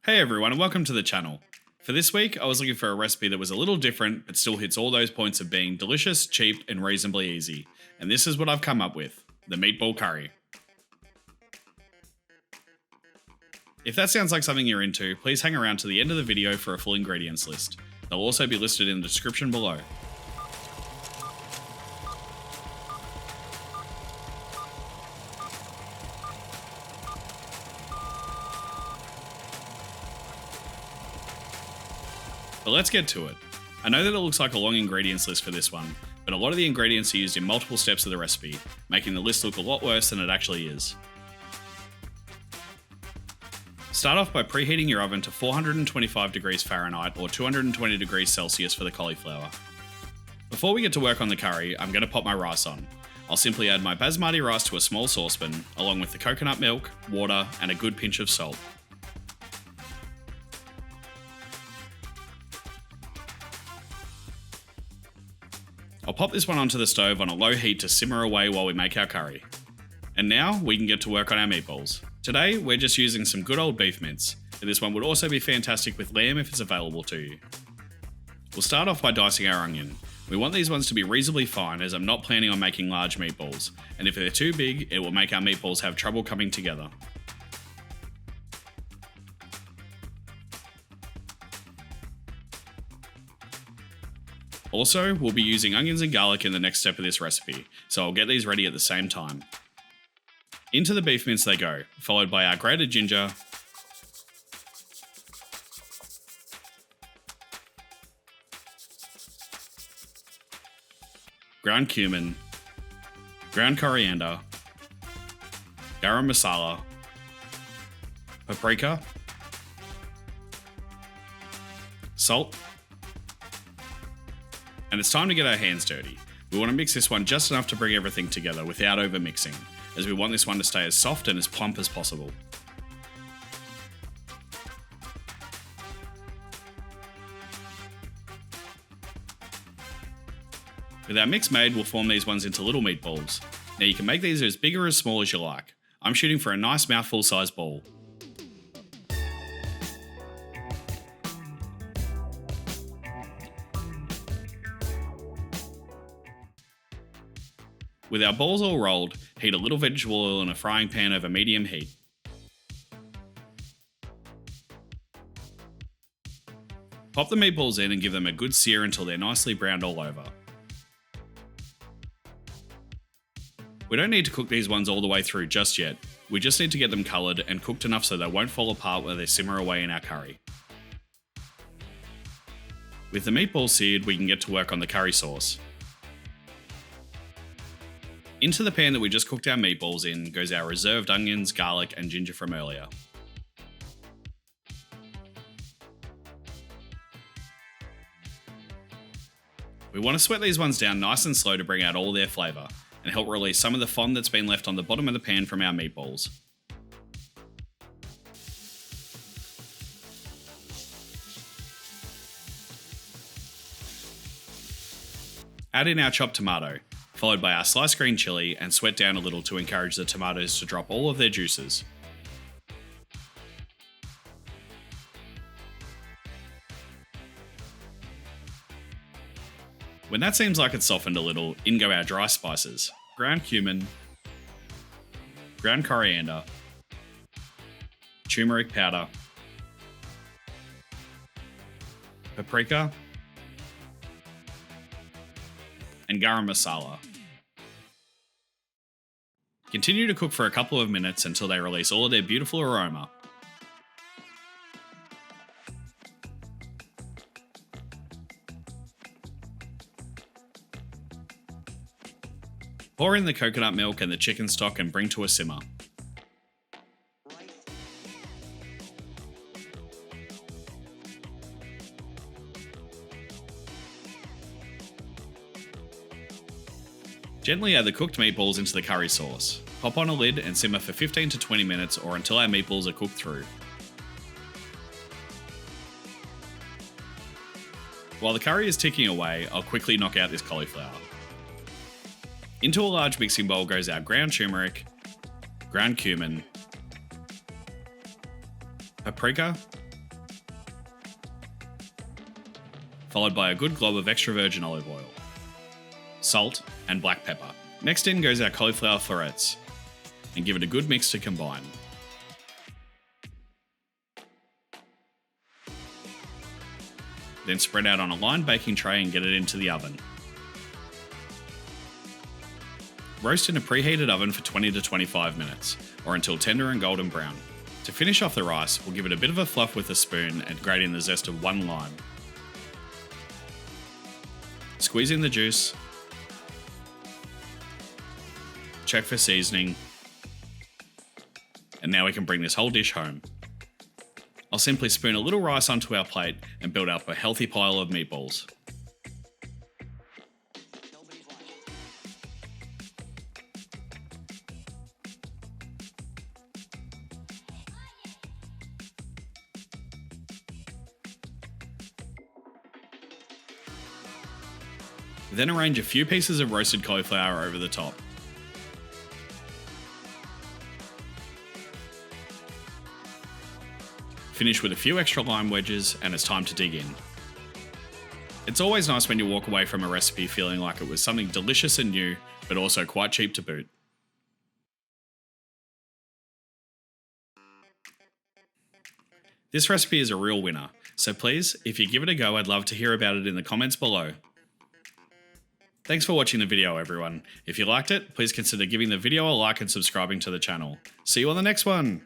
Hey everyone and welcome to the channel. For this week, I was looking for a recipe that was a little different but still hits all those points of being delicious, cheap and reasonably easy. And this is what I've come up with, the meatball curry. If that sounds like something you're into, please hang around to the end of the video for a full ingredients list. They'll also be listed in the description below. But let's get to it. I know that it looks like a long ingredients list for this one, but a lot of the ingredients are used in multiple steps of the recipe, making the list look a lot worse than it actually is. Start off by preheating your oven to 425 degrees Fahrenheit or 220 degrees Celsius for the cauliflower. Before we get to work on the curry, I'm going to pop my rice on. I'll simply add my basmati rice to a small saucepan, along with the coconut milk, water, and a good pinch of salt. I'll pop this one onto the stove on a low heat to simmer away while we make our curry. And now we can get to work on our meatballs. Today we're just using some good old beef mince, but this one would also be fantastic with lamb if it's available to you. We'll start off by dicing our onion. We want these ones to be reasonably fine as I'm not planning on making large meatballs, and if they're too big it will make our meatballs have trouble coming together. Also, we'll be using onions and garlic in the next step of this recipe, so I'll get these ready at the same time. Into the beef mince they go, followed by our grated ginger, ground cumin, ground coriander, garam masala, paprika, salt, and it's time to get our hands dirty. We want to mix this one just enough to bring everything together without over mixing, as we want this one to stay as soft and as plump as possible. With our mix made, we'll form these ones into little meatballs. Now you can make these as big or as small as you like. I'm shooting for a nice mouthful size ball. With our balls all rolled, heat a little vegetable oil in a frying pan over medium heat. Pop the meatballs in and give them a good sear until they're nicely browned all over. We don't need to cook these ones all the way through just yet, we just need to get them coloured and cooked enough so they won't fall apart while they simmer away in our curry. With the meatballs seared, we can get to work on the curry sauce. Into the pan that we just cooked our meatballs in goes our reserved onions, garlic and ginger from earlier. We want to sweat these ones down nice and slow to bring out all their flavour and help release some of the fond that's been left on the bottom of the pan from our meatballs. Add in our chopped tomato, followed by our sliced green chilli, and sweat down a little to encourage the tomatoes to drop all of their juices. When that seems like it's softened a little, in go our dry spices: ground cumin, ground coriander, turmeric powder, paprika, and garam masala. Continue to cook for a couple of minutes until they release all of their beautiful aroma. Pour in the coconut milk and the chicken stock and bring to a simmer. Gently add the cooked meatballs into the curry sauce. Pop on a lid and simmer for 15 to 20 minutes or until our meatballs are cooked through. While the curry is ticking away, I'll quickly knock out this cauliflower. Into a large mixing bowl goes our ground turmeric, ground cumin, paprika, followed by a good glob of extra virgin olive oil, salt, and black pepper. Next in goes our cauliflower florets, and give it a good mix to combine. Then spread out on a lined baking tray and get it into the oven. Roast in a preheated oven for 20 to 25 minutes, or until tender and golden brown. To finish off the rice, we'll give it a bit of a fluff with a spoon and grate in the zest of 1 lime. Squeeze in the juice. Check for seasoning. And now we can bring this whole dish home. I'll simply spoon a little rice onto our plate and build up a healthy pile of meatballs. Then arrange a few pieces of roasted cauliflower over the top. Finish with a few extra lime wedges and it's time to dig in. It's always nice when you walk away from a recipe feeling like it was something delicious and new, but also quite cheap to boot. This recipe is a real winner, so please, if you give it a go, I'd love to hear about it in the comments below. Thanks for watching the video, everyone. If you liked it, please consider giving the video a like and subscribing to the channel. See you on the next one!